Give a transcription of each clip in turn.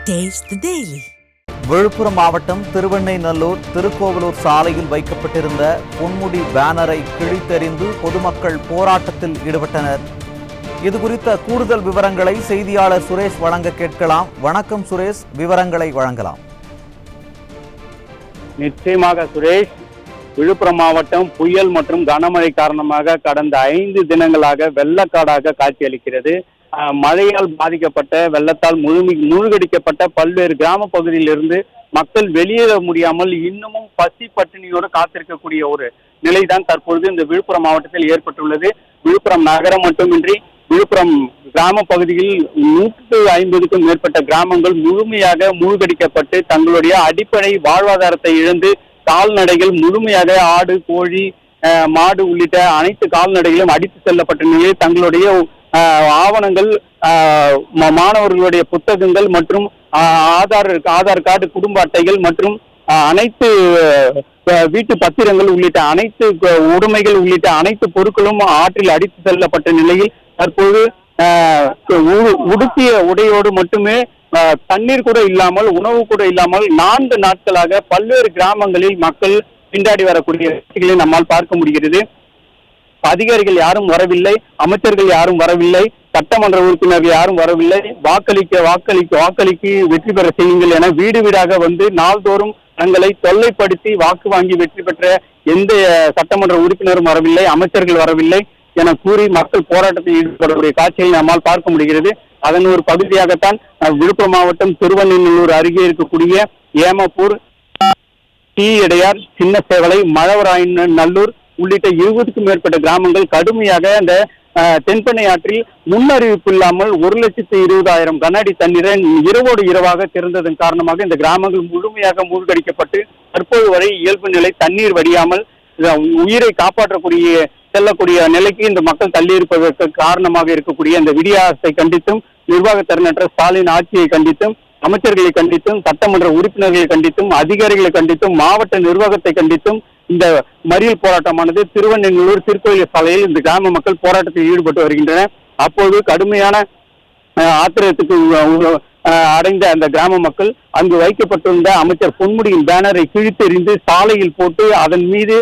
Taste the Daily. Villupuram மாவட்டம் திருவெண்ணைநல்லூர் திருக்கோவிலூர் சாலையில் வைக்கப்பட்டிருந்த பொன்முடி பேனரை கிழித்தெறிந்து பொதுமக்கள் போராட்டத்தில் ஈடுபட்டனர். இதுகுறித்த கூடுதல் விவரங்களை செய்தியாளர் சுரேஷ் வழங்க கேட்கலாம். வணக்கம் சுரேஷ், விவரங்களை வழங்கலாம். நிச்சயமாக சுரேஷ், விழுப்புரம் மாவட்டம் புயல் மற்றும் கனமழை காரணமாக கடந்த 5 தினங்களாக வெள்ளக்காடாக காட்சியளிக்கிறது. மழையால் பாதிக்கப்பட்ட, வெள்ளத்தால் மூழ்கடிக்கப்பட்ட பல்வேறு கிராம பகுதியிலிருந்து மக்கள் வெளியேற முடியாமல் இன்னமும் பசி பட்டினியோடு காத்திருக்கக்கூடிய ஒரு நிலைதான் தற்பொழுது இந்த விழுப்புரம் மாவட்டத்தில் ஏற்பட்டுள்ளது. விழுப்புரம் நகரம் மட்டுமின்றி விழுப்புரம் கிராம பகுதியில் 150க்கும் மேற்பட்ட கிராமங்கள் முழுமையாக மூழ்கடிக்கப்பட்டு தங்களுடைய அடிப்படை வாழ்வாதாரத்தை இழந்து கால்நடைகள் முழுமையாக ஆடு, கோழி, மாடு உள்ளிட்ட அனைத்து கால்நடைகளும் அடித்து செல்லப்பட்ட நிலையில் தங்களுடைய ஆவணங்கள், மாணவர்களுடைய புத்தகங்கள் மற்றும் ஆதார் கார்டு, குடும்ப அட்டைகள் மற்றும் அனைத்து வீட்டு பத்திரங்கள் உள்ளிட்ட அனைத்து உடைமைகள் உள்ளிட்ட அனைத்து பொருட்களும் ஆற்றில் அடித்து செல்லப்பட்ட நிலையில் தற்போது உடுத்திய உடையோடு மட்டுமே தண்ணீர் கூட இல்லாமல், உணவு கூட இல்லாமல் 4 நாட்களாக பல்வேறு கிராமங்களில் மக்கள் திண்டாடி வரக்கூடிய காட்சிகளை நம்மால் பார்க்க முடிகிறது. அதிகாரிகள் யாரும் வரவில்லை, அமைச்சர்கள் யாரும் வரவில்லை, சட்டமன்ற உறுப்பினர்கள் யாரும் வரவில்லை. வாக்களிக்கு வெற்றி பெற செய்யுங்கள் என வீடு வீடாக வந்து நாள்தோறும் தங்களை தொல்லைப்படுத்தி வாக்கு வாங்கி வெற்றி பெற்ற எந்த சட்டமன்ற உறுப்பினரும் வரவில்லை, அமைச்சர்கள் வரவில்லை என கூறி மக்கள் போராட்டத்தில் ஈடுபடக்கூடிய காட்சியை நம்மால் பார்க்க முடிகிறது. அதன் ஒரு பகுதியாகத்தான் விழுப்புரம் மாவட்டம் திருவெண்ணைநல்லூர் அருகே இருக்கக்கூடிய ஏமப்பூர், டி இடையார், சின்ன சேவலை, மழவராயநல்லூர் உள்ளிட்ட 20க்கும் மேற்பட்ட கிராமங்கள் கடுமையாக அந்த தென்பெண்ணை ஆற்றில் முன்னறிவிப்பு இல்லாமல் 1,20,000 கன அடி தண்ணீரை இரவோடு இரவாக திறந்ததன் காரணமாக இந்த கிராமங்கள் முழுமையாக மூழ்கடிக்கப்பட்டு தற்போது வரை இயல்பு நிலை தண்ணீர் வடியாமல் உயிரை காப்பாற்றக்கூடிய செல்லக்கூடிய நிலைக்கு இந்த மக்கள் தள்ளியிருப்பதற்கு காரணமாக இருக்கக்கூடிய இந்த விடியாசத்தை கண்டித்தும், நிர்வாக திறனற்ற ஸ்டாலின் ஆட்சியை கண்டித்தும், அமைச்சர்களை கண்டித்தும், சட்டமன்ற உறுப்பினர்களை கண்டித்தும், அதிகாரிகளை கண்டித்தும், மாவட்ட நிர்வாகத்தை கண்டித்தும் இந்த மறியல் போராட்டமானது திருவெண்ணைநல்லூர் திருக்கோயில் சாலையில் இந்த கிராம மக்கள் போராட்டத்தில் ஈடுபட்டு வருகின்றனர். அப்போது கடுமையான ஆத்திரத்துக்கு அடைந்த அந்த கிராம மக்கள் அங்கு வைக்கப்பட்டிருந்த அமைச்சர் பொன்முடியின் பேனரை கிழித்தெறிந்து சாலையில் போட்டு அதன் மீது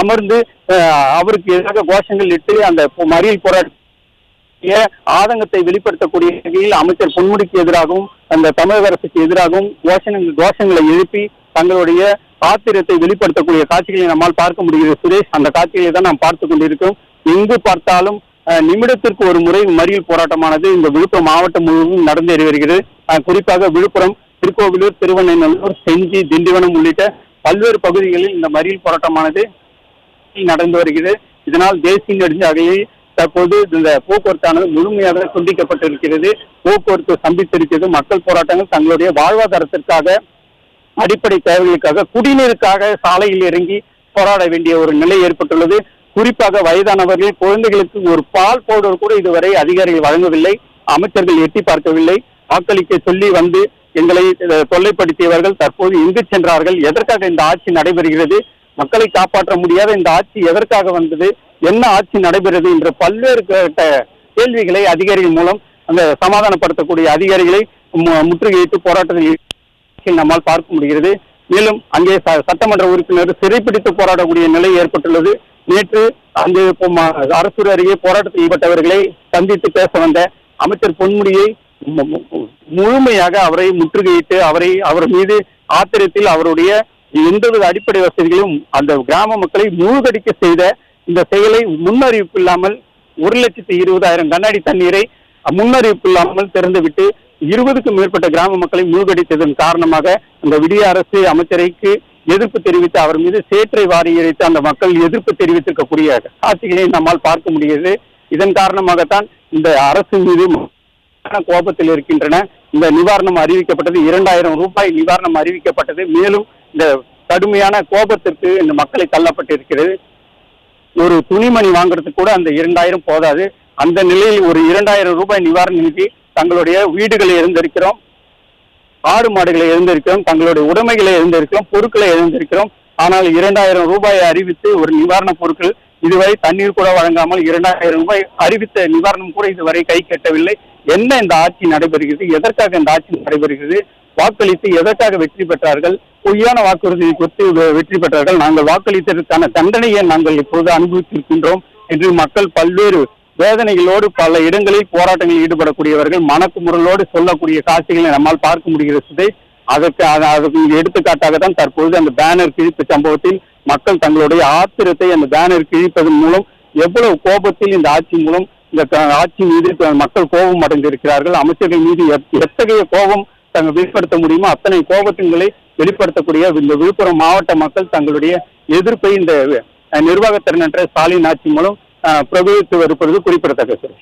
அமர்ந்து அவருக்கு எதிராக கோஷங்கள் இட்டு அந்த மறியல் போராட்ட ஆதங்கத்தை வெளிப்படுத்தக்கூடிய வகையில் அமைச்சர் பொன்முடிக்கு எதிராகவும் அந்த தமிழக அரசுக்கு எதிராகவும் கோஷங்களை எழுப்பி தங்களுடைய ஆத்திரத்தை வெளிப்படுத்தக்கூடிய காட்சிகளை நம்மால் பார்க்க முடிகிறது. சுரேஷ், அந்த காட்சிகளை தான் நாம் பார்த்து கொண்டிருக்கிறோம். எங்கு பார்த்தாலும் நிமிடத்திற்கு ஒரு முறை மறியல் போராட்டமானது இந்த விழுப்புரம் மாவட்டம் முழுவதும் நடந்தேறி வருகிறது. குறிப்பாக விழுப்புரம், திருக்கோவிலூர், திருவெண்ணைநல்லூர், செஞ்சி, திண்டிவனம் உள்ளிட்ட பல்வேறு பகுதிகளில் இந்த மறியல் போராட்டமானது நடந்து வருகிறது. இதனால் தேசிய நெடுஞ்சாலையில் தற்போது இந்த போக்குவரத்தானது முழுமையாக துண்டிக்கப்பட்டிருக்கிறது. போக்குவரத்து சந்தித்திருக்கிறது. மக்கள் போராட்டங்கள் தங்களுடைய வாழ்வாதாரத்திற்காக, அடிப்படை தேவைகளுக்காக, குடிநீருக்காக சாலையில் இறங்கி போராட வேண்டிய ஒரு நிலை ஏற்பட்டுள்ளது. குறிப்பாக வயதானவர்கள், குழந்தைகளுக்கு ஒரு பால் பவுடர் கூட இதுவரை அதிகாரிகள் வழங்கவில்லை, அமைச்சர்கள் எட்டி பார்க்கவில்லை. வாக்களிக்க சொல்லி வந்து எங்களை தொல்லைப்படுத்தியவர்கள் தற்போது எங்கு சென்றார்கள்? எதற்காக இந்த ஆட்சி நடைபெறுகிறது? மக்களை காப்பாற்ற முடியாத இந்த ஆட்சி எதற்காக வந்தது? என்ன ஆட்சி நடைபெறுகிறது என்ற பல்வேறு கேள்விகளை அதிகாரிகள் மூலம் அந்த சமாதானப்படுத்தக்கூடிய அதிகாரிகளை முற்றுகையிட்டு போராட்டத்தில் நம்மால் பார்க்க முடிகிறது. மேலும் அங்கே சட்டமன்ற உறுப்பினர் சிறைப்பிடித்து போராடக்கூடிய நிலை ஏற்பட்டுள்ளது. நேற்று அங்கு அரசூர் அருகே போராட்டத்தில் ஈடுபட்டவர்களை சந்தித்து பேச வந்த அமைச்சர் பொன்முடியை முழுமையாக அவரை முற்றுகையிட்டு அவர் மீது ஆத்திரத்தில் அவருடைய எந்தவித அடிப்படை வசதிகளும் அந்த கிராம மக்களை மூழ்கடிக்க செய்த இந்த செயலை முன்னறிவிப்பு இல்லாமல் 1,20,000 கன அடி தண்ணீரை முன்னறிவிப்பு இல்லாமல் திறந்துவிட்டு 20க்கும் மேற்பட்ட கிராம மக்களை மூழ்கடித்ததன் காரணமாக அந்த விடிய அரசு அமைச்சரைக்கு எதிர்ப்பு தெரிவித்து அவர் மீது சேற்றை வாரி இறைத்து அந்த மக்கள் எதிர்ப்பு தெரிவித்திருக்கக்கூடிய காட்சிகளை நம்மால் பார்க்க முடிகிறது. இதன் காரணமாகத்தான் இந்த அரசு மீது கோபத்தில் இருக்கின்றன. இந்த நிவாரணம் அறிவிக்கப்பட்டது, 2,000 ரூபாய் நிவாரணம் அறிவிக்கப்பட்டது. மேலும் இந்த கடுமையான கோபத்திற்கு இந்த மக்களை தள்ளப்பட்டிருக்கிறது. ஒரு துணிமணி வாங்குறதுக்கு கூட அந்த 2,000 போதாது. அந்த நிலையில் ஒரு 2,000 ரூபாய் நிவாரண நிதி தங்களுடைய வீடுகளை இழந்திருக்கிறோம், ஆடு மாடுகளை இழந்திருக்கிறோம், தங்களுடைய உடைமைகளை இழந்திருக்கிறோம், பொருட்களை இழந்திருக்கிறோம். ஆனால் 2,000 ரூபாயை அறிவித்து ஒரு நிவாரண பொருட்கள் இதுவரை தண்ணீர் கூட வழங்காமல் 2,000 ரூபாய் அறிவித்த நிவாரணம் கூட இதுவரை கை கட்டவில்லை. என்ன இந்த ஆட்சி நடைபெறுகிறது, எதற்காக இந்த ஆட்சி நடைபெறுகிறது, வாக்களித்து எதற்காக வெற்றி பெற்றார்கள், பொய்யான வாக்குறுதியை கொடுத்து வெற்றி பெற்றார்கள், நாங்கள் வாக்களித்ததற்கான தண்டனையை நாங்கள் இப்போது அனுபவித்திருக்கின்றோம் என்று மக்கள் பல்வேறு வேதனைகளோடு பல இடங்களில் போராட்டங்களில் ஈடுபடக்கூடியவர்கள் மனக்குமுறலோடு சொல்லக்கூடிய காட்சிகளை நம்மால் பார்க்க முடிகிறது. அதற்கு எடுத்துக்காட்டாக தான் தற்பொழுது அந்த பேனர் கிழிப்பு சம்பவத்தில் மக்கள் தங்களுடைய ஆத்திரத்தை அந்த பேனர் கிழிப்பதன் மூலம் எவ்வளவு கோபத்தில் இந்த ஆட்சி மூலம் இந்த ஆட்சி மீது மக்கள் கோபம் அடைந்திருக்கிறார்கள். அமைச்சர்கள் மீது எத்தகைய கோபம் தங்கள் வெளிப்படுத்த முடியுமோ அத்தனை கோபத்தின்களை வெளிப்படுத்தக்கூடிய இந்த விழுப்புரம் மாவட்ட மக்கள் தங்களுடைய எதிர்ப்பை இந்த நிர்வாகத்திறனற்ற ஸ்டாலின் ஆட்சி மூலம் பிரபவித்து வருவது குறிப்பிடத்தக்கது.